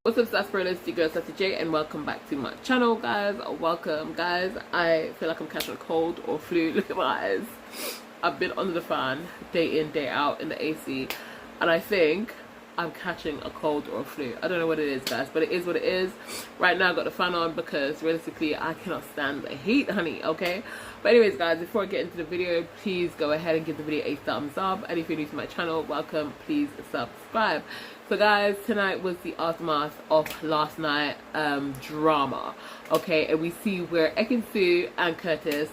What's up, sarsaparillas? It's your girl Sassy J, and welcome back to my channel, guys. Welcome, guys. I feel like I'm catching a cold or flu. Look at my eyes. I've been under the fan day in, day out in the AC, and I think I'm catching a cold or a flu. I don't know what it is, guys, but it is what it is. Right now I've got the fan on because realistically I cannot stand the heat, honey, okay? But anyways, guys, before I get into the video, please go ahead and give the video a thumbs up, and if you're new to my channel, welcome. Please subscribe. So guys, tonight was the aftermath of last night drama, okay? And we see where Ekin-Su and Curtis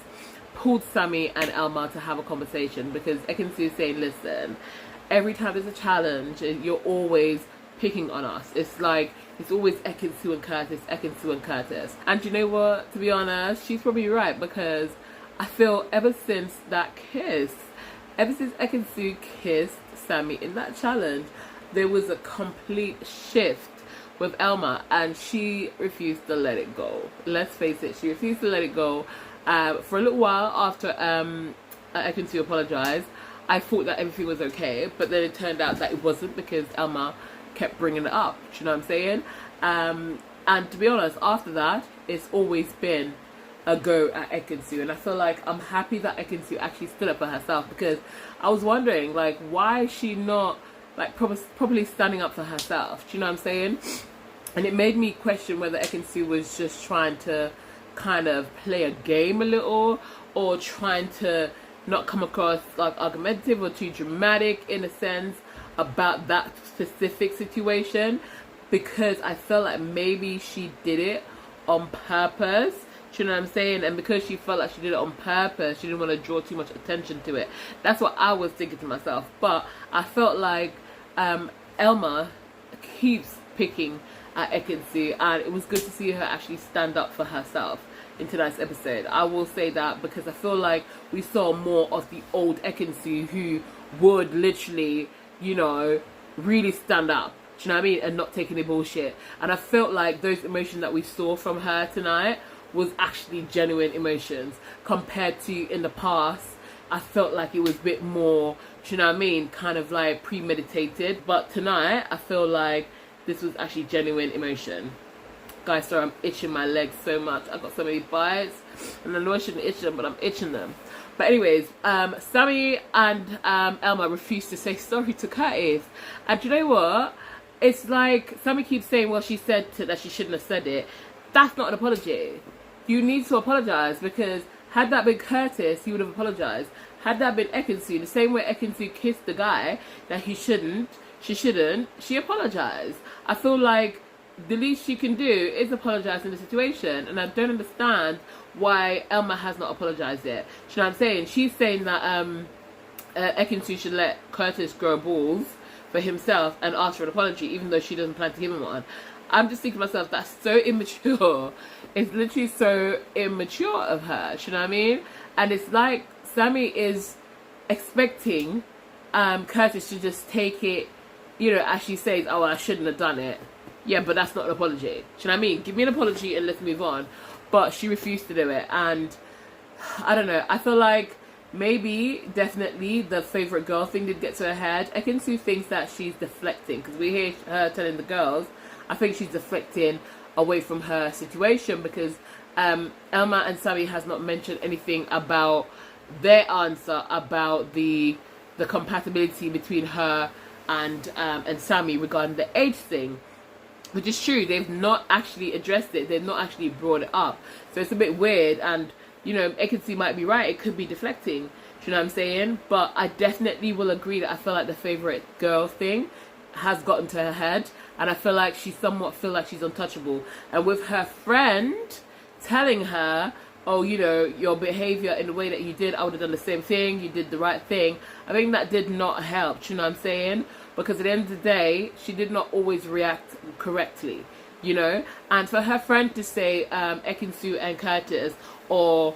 pulled Sammy and Elma to have a conversation, because Ekin-Su is saying, listen, every time there's a challenge, you're always picking on us. It's like, it's always Ekin-Su and Curtis, Ekin-Su and Curtis. And you know what? To be honest, she's probably right, because I feel ever since that kiss, ever since Ekin-Su kissed Sammy in that challenge, there was a complete shift with Elma, and she refused to let it go. Let's face it, she refused to let it go. For a little while after Ekin-Su apologized, I thought that everything was okay, but then it turned out that it wasn't, because Elma kept bringing it up. Do you know what I'm saying? And to be honest, after that, it's always been a go at Ekin-Su, and I feel like I'm happy that Ekin-Su actually stood up for herself, because I was wondering, like, why is she not like properly standing up for herself? Do you know what I'm saying? And it made me question whether Ekin-Su was just trying to kind of play a game a little, or trying to not come across like argumentative or too dramatic in a sense about that specific situation, because I felt like maybe she did it on purpose. Do you know what I'm saying? And because she felt like she did it on purpose, she didn't want to draw too much attention to it. That's what I was thinking to myself. But I felt like Elma keeps picking at Ekin-Su, and it was good to see her actually stand up for herself in tonight's episode. I will say that, because I feel like we saw more of the old Ekin-Su, who would literally, you know, really stand up. Do you know what I mean? And not take any bullshit. And I felt like those emotions that we saw from her tonight was actually genuine emotions, compared to in the past. I felt like it was a bit more, do you know what I mean, kind of like premeditated. But tonight I feel like this was actually genuine emotion. Guys, sorry, I'm itching my legs so much. I got so many bites, and I know I shouldn't itch them, but I'm itching them. But anyways, Sammy and Elma refused to say sorry to Curtis. And you know what? It's like Sammy keeps saying, well, she said that she shouldn't have said it. That's not an apology. You need to apologize, because had that been Curtis, he would have apologized. Had that been Ekin-Su, the same way Ekin-Su kissed the guy that she shouldn't, she apologized. I feel like the least she can do is apologize in the situation, and I don't understand why Elma has not apologized yet. Do you know what I'm saying? She's saying that Ekin-Su should let Curtis grow balls for himself and ask for an apology, even though she doesn't plan to give him one. I'm just thinking to myself, that's so immature. It's literally so immature of her. Do you know what I mean? And it's like Sammy is expecting Curtis to just take it, you know, as she says, oh, I shouldn't have done it. Yeah, but that's not an apology. Do you know what I mean? Give me an apology and let's move on. But she refused to do it. And I don't know. I feel like maybe, definitely, the favourite girl thing did get to her head. Ekin-Su thinks that she's deflecting, because we hear her telling the girls, I think she's deflecting away from her situation, because Elma and Sammy has not mentioned anything about their answer about the compatibility between her and Sammy regarding the age thing. Which is true, they've not actually addressed it, they've not actually brought it up. So it's a bit weird, and, you know, Ekin-Su might be right, it could be deflecting. Do you know what I'm saying? But I definitely will agree that I feel like the favourite girl thing has gotten to her head, and I feel like she somewhat feel like she's untouchable. And with her friend telling her, oh, you know, your behaviour in the way that you did, I would have done the same thing, you did the right thing, I think that did not help. Do you know what I'm saying? Because at the end of the day, she did not always react correctly, you know. And for her friend to say Ekin-Su and Curtis or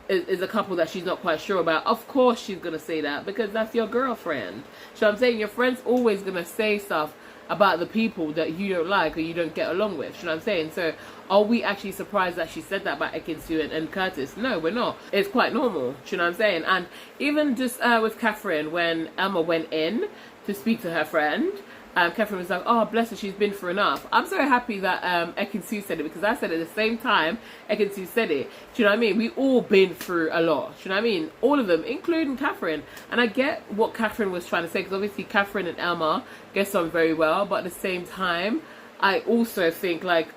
is a couple that she's not quite sure about, of course she's going to say that, because that's your girlfriend. So I'm saying your friend's always going to say stuff about the people that you don't like or you don't get along with. You know what I'm saying? So are we actually surprised that she said that about Ekin-Su and Curtis? No, we're not. It's quite normal. You know what I'm saying? And even just with Catherine, when Elma went in to speak to her friend, Catherine was like, oh, bless her, she's been through enough. I'm so happy that Ekin-Su said it, because I said it at the same time Ekin-Su said it. Do you know what I mean? We all been through a lot. Do you know what I mean? All of them, including Catherine. And I get what Catherine was trying to say, because obviously Catherine and Elma get on very well, but at the same time, I also think, like,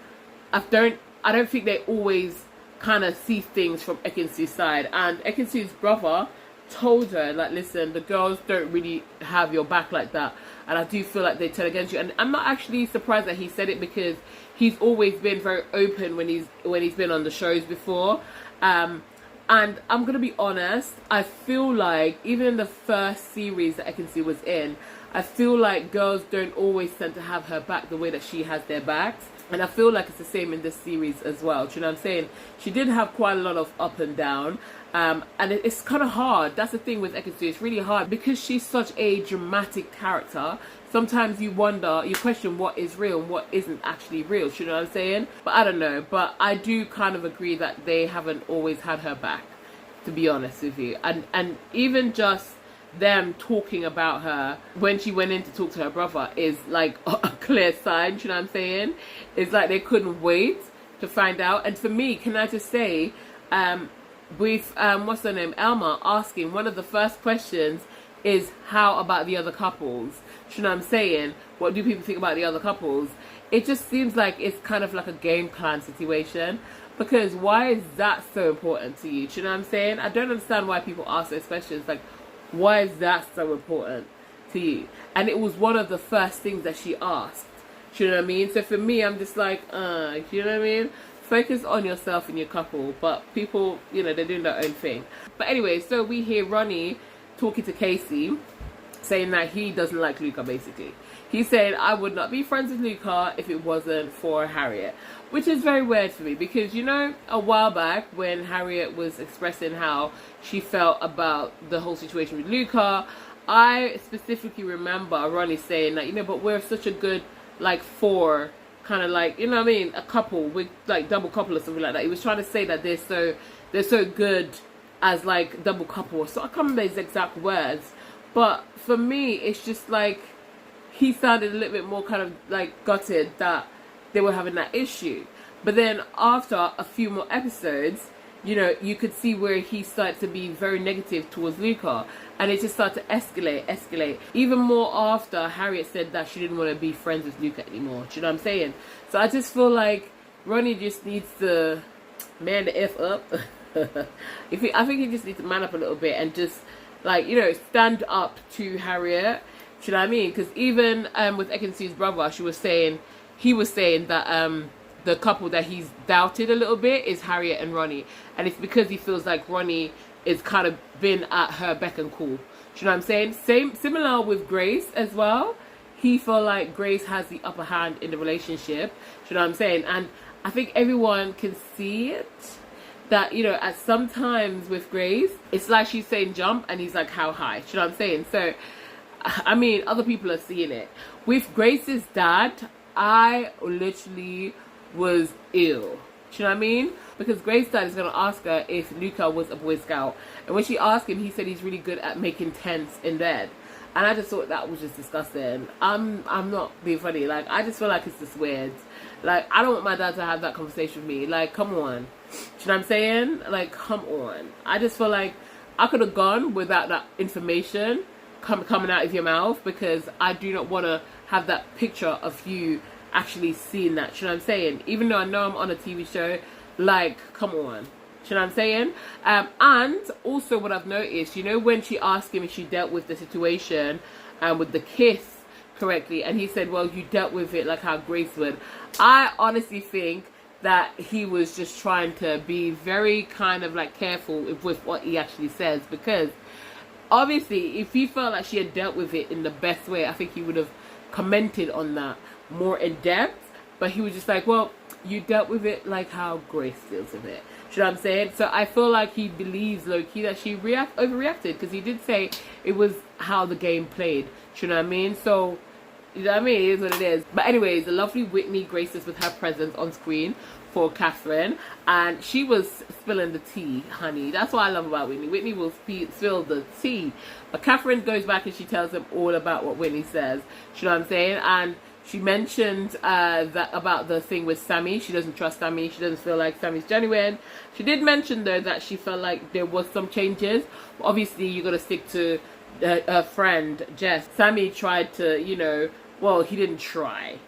I don't think they always kind of see things from Ekin-Su's side. And Ekin-Su's brother told her, like, listen, the girls don't really have your back like that, and I do feel like they turn against you. And I'm not actually surprised that he said it, because he's always been very open when he's been on the shows before. And I'm gonna be honest, I feel like even in the first series that Ekin-Su was in, I feel like girls don't always tend to have her back the way that she has their backs. And I feel like it's the same in this series as well. Do you know what I'm saying? She did have quite a lot of up and down. And it's kind of hard. That's the thing with Ekin-Su. It's really hard because she's such a dramatic character. Sometimes you question what is real and what isn't actually real. Do you know what I'm saying? But I don't know. But I do kind of agree that they haven't always had her back, to be honest with you. And even just them talking about her when she went in to talk to her brother is like a clear sign. Do you know what I'm saying? It's like they couldn't wait to find out. And for me, can I just say, with what's her name, Elma, asking, one of the first questions is, how about the other couples? Do you know what I'm saying? What do people think about the other couples? It just seems like it's kind of like a game plan situation, because why is that so important to you? Do you know what I'm saying? I don't understand why people ask those questions. Like, why is that so important to you? And it was one of the first things that she asked. Do you know what I mean? So for me, I'm just like, do you know what I mean? Focus on yourself and your couple. But people, you know, they're doing their own thing. But anyway, so we hear Ronnie talking to Casey, saying that he doesn't like Luca, basically. He's saying, I would not be friends with Luca if it wasn't for Harriet. Which is very weird for me, because, you know, a while back when Harriet was expressing how she felt about the whole situation with Luca, I specifically remember Ronnie saying that, you know, but we're such a good, like, four, kind of like, you know what I mean, a couple, with, like, double couple or something like that. He was trying to say that they're so good as, like, double couple. So I can't remember his exact words. But for me, it's just like, he sounded a little bit more kind of, like, gutted that they were having that issue. But then after a few more episodes, you know, you could see where he started to be very negative towards Luca, and it just started to escalate even more after Harriet said that she didn't want to be friends with Luca anymore. Do you know what I'm saying? So I just feel like Ronnie just needs to man the F up. I think he just needs to man up a little bit and just, like, you know, stand up to Harriet. Do you know what I mean? Because even with Ekin-Su's brother, he was saying that the couple that he's doubted a little bit is Harriet and Ronnie. And it's because he feels like Ronnie is kind of been at her beck and call. Do you know what I'm saying? Similar with Grace as well. He felt like Grace has the upper hand in the relationship. Do you know what I'm saying? And I think everyone can see it. That, you know, at sometimes with Grace, it's like she's saying jump and he's like, how high? Do you know what I'm saying? So, I mean, other people are seeing it. With Grace's dad, I literally was ill. Do you know what I mean? Because Grace's dad is going to ask her if Luca was a Boy Scout. And when she asked him, he said he's really good at making tents in bed. And I just thought that was just disgusting. I'm not being funny. Like, I just feel like it's just weird. Like, I don't want my dad to have that conversation with me. Like, come on. Do you know what I'm saying? Like, come on. I just feel like I could have gone without that information coming out of your mouth, because I do not want to have that picture of you actually seeing that. Do you know what I'm saying? Even though I know I'm on a TV show, like, come on. Do you know what I'm saying? And also what I've noticed, you know, when she asked him if she dealt with the situation with the kiss correctly, and he said, well, you dealt with it like how Grace would. I honestly think that he was just trying to be very kind of like careful with what he actually says, because obviously if he felt like she had dealt with it in the best way, I think he would have commented on that more in depth. But he was just like, well, you dealt with it like how Grace deals with it. Do you know what I'm saying? So I feel like he believes low-key that she overreacted, because he did say it was how the game played. Do you know what I mean? So You know what I mean? It is what it is. But anyways, the lovely Whitney graced us with her presence on screen for Catherine, and she was spilling the tea, honey. That's what I love about Whitney. Whitney will spill the tea, but Catherine goes back and she tells them all about what Whitney says. You know what I'm saying? And she mentioned that about the thing with Sammy. She doesn't trust Sammy. She doesn't feel like Sammy's genuine. She did mention though that she felt like there was some changes. But obviously, you got to stick to her friend Jess. Sammy tried to, you know, well, he didn't try.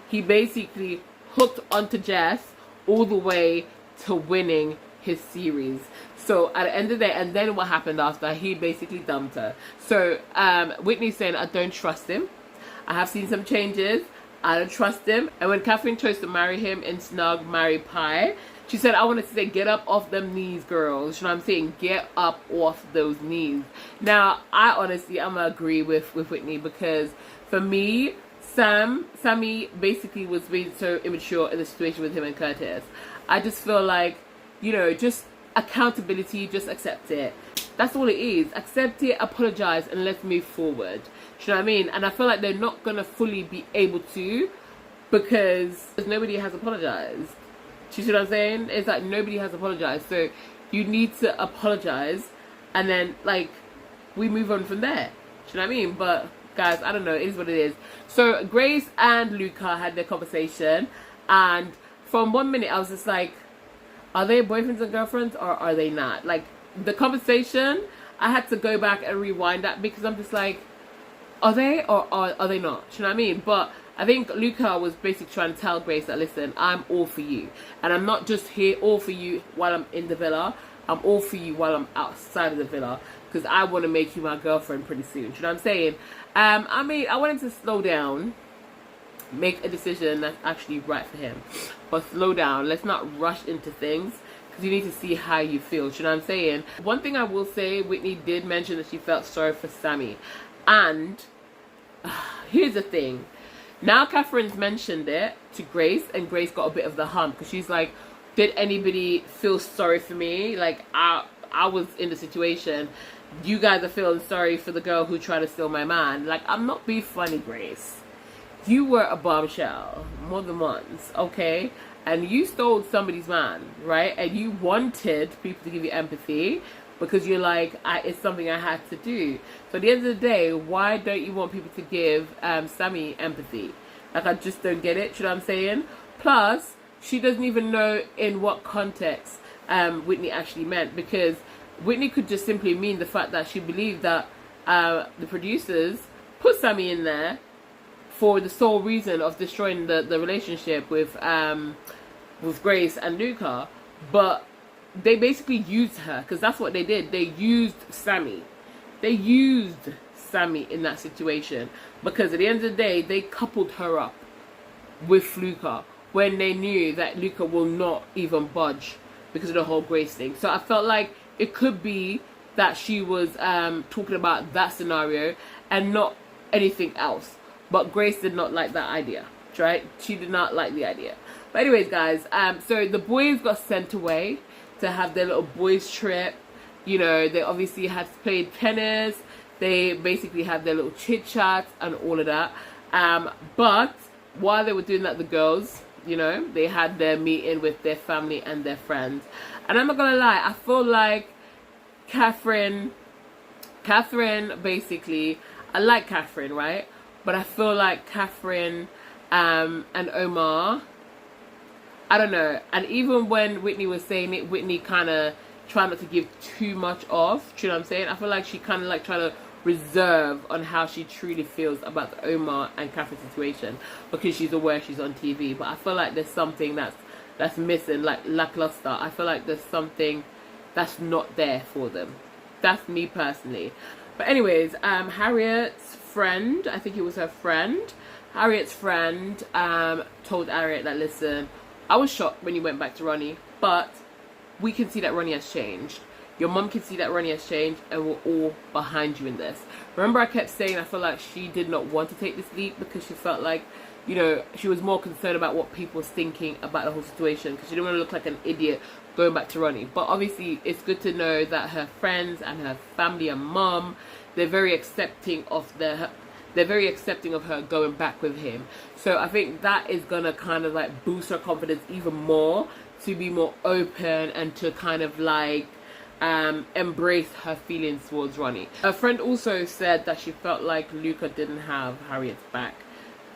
He basically hooked onto Jess all the way to winning his series. So at the end of the day, and then what happened after, he basically dumped her. So Whitney's saying, I don't trust him. I have seen some changes. I don't trust him. And when Catherine chose to marry him in Snug Marry Pie, she said, I wanted to say, get up off them knees, girls. You know what I'm saying? Get up off those knees. Now, I honestly, I'm going to agree with Whitney, because for me, Sammy basically was being so immature in the situation with him and Curtis. I just feel like, you know, just accountability, just accept it. That's all it is. Accept it, apologize, and let's move forward. Do you know what I mean? And I feel like they're not going to fully be able to, because nobody has apologized. Do you see what I'm saying? It's like nobody has apologized. So you need to apologize, and then, like, we move on from there. Do you know what I mean? But guys, I don't know. It is what it is. So Grace and Luca had their conversation, and from 1 minute I was just like, are they boyfriends and girlfriends or are they not? Like, the conversation, I had to go back and rewind that, because I'm just like, are they or are they not? Do you know what I mean? But I think Luca was basically trying to tell Grace that, listen, I'm all for you, and I'm not just here all for you while I'm in the villa. I'm all for you while I'm outside of the villa, because I want to make you my girlfriend pretty soon. Do you know what I'm saying? I mean, I want him to slow down, make a decision that's actually right for him, but slow down. Let's not rush into things, because you need to see how you feel. Do you know what I'm saying? One thing I will say, Whitney did mention that she felt sorry for Sammy, and here's the thing. Now Catherine's mentioned it to Grace, and Grace got a bit of the hump, because she's like, did anybody feel sorry for me? Like, I was in the situation. You guys are feeling sorry for the girl who tried to steal my man. Like, I'm not being funny, Grace. You were a bombshell more than once, okay? And you stole somebody's man, right? And you wanted people to give you empathy, because you're like, it's something I had to do. So at the end of the day, why don't you want people to give Sammy empathy? Like, I just don't get it. You know what I'm saying? Plus, she doesn't even know in what context Whitney actually meant, because Whitney could just simply mean the fact that she believed that the producers put Sammy in there for the sole reason of destroying the relationship with Grace and Luca. But they basically used her, because that's what they did. They used Sammy. They used Sammy in that situation, because at the end of the day, they coupled her up with Luca when they knew that Luca will not even budge because of the whole Grace thing. So I felt like it could be that she was talking about that scenario and not anything else. But Grace did not like that idea, right? She did not like the idea. But anyways, guys, so the boys got sent away to have their little boys trip. You know, they obviously had played tennis. They basically had their little chit chat and all of that. But while they were doing that, the girls, you know, they had their meeting with their family and their friends. And I'm not gonna lie, I feel like Catherine basically, I like Catherine, right? But I feel like Catherine and Omar, I don't know. And even when Whitney was saying it, Whitney kind of tried not to give too much off. Do you know what I'm saying? I feel like she kind of like trying to reserve on how she truly feels about the Omar and Catherine situation, because she's aware she's on TV. But I feel like there's something that's missing, like lackluster. I feel like there's something that's not there for them. That's me personally. But anyways, Harriet's friend, I think it was her friend, Harriet's friend told Harriet that, listen, I was shocked when you went back to Ronnie, but we can see that Ronnie has changed. Your mum can see that Ronnie has changed, and we're all behind you in this. Remember, I kept saying I feel like she did not want to take this leap, because she felt like, you know, she was more concerned about what people was thinking about the whole situation, because she didn't want to look like an idiot going back to Ronnie. But obviously, it's good to know that her friends and her family and mum, they're very accepting of they're very accepting of her going back with him. So I think that is gonna kind of like boost her confidence even more, to be more open and to kind of like embrace her feelings towards Ronnie. A friend also said that she felt like Luca didn't have Harriet's back.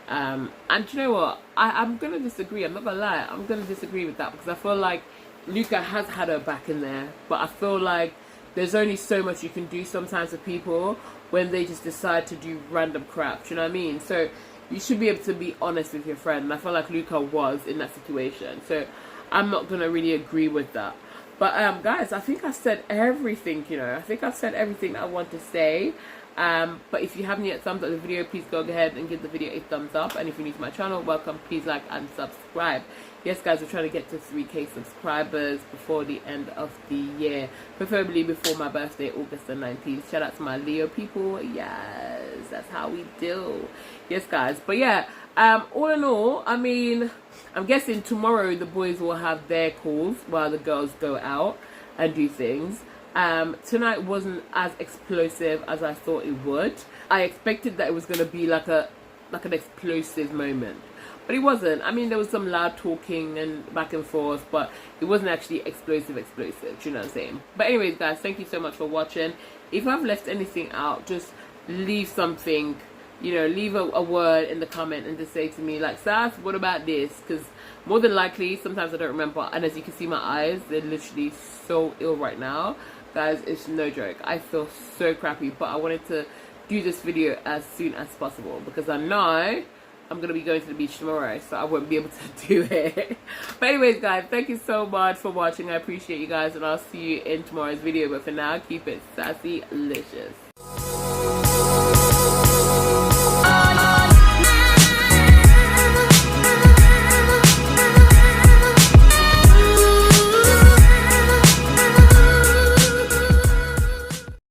And you know what? I'm gonna disagree. I'm not gonna lie. I'm gonna disagree with that, because I feel like Luca has had her back in there, but I feel like there's only so much you can do sometimes with people when they just decide to do random crap. Do you know what I mean? So you should be able to be honest with your friend, and I feel like Luca was in that situation. So I'm not gonna really agree with that. But guys, I think I said everything. You know, I think I've said everything that I want to say. But if you haven't yet thumbs up the video, please go ahead and give the video a thumbs up. And if you're new to my channel, welcome. Please like and subscribe. Yes, guys, we're trying to get to 3K subscribers before the end of the year, preferably before my birthday, August the 19th. Shout out to my Leo people. Yes, that's how we do. Yes, guys. But yeah, all in all, I mean, I'm guessing tomorrow the boys will have their calls while the girls go out and do things. Tonight wasn't as explosive as I thought it would. I expected that it was going to be like an explosive moment, but it wasn't. I mean, there was some loud talking and back and forth, but it wasn't actually explosive. Do you know what I'm saying? But anyways, guys, thank you so much for watching. If I've left anything out, just leave something, you know, leave a word in the comment and just say to me, like, Sass, what about this? Because more than likely, sometimes I don't remember. And as you can see, my eyes, they're literally so ill right now. Guys, it's no joke. I feel so crappy, but I wanted to do this video as soon as possible because I know I'm going to be going to the beach tomorrow, so I won't be able to do it. But anyways, guys, thank you so much for watching. I appreciate you guys, and I'll see you in tomorrow's video. But for now, keep it sassy-licious.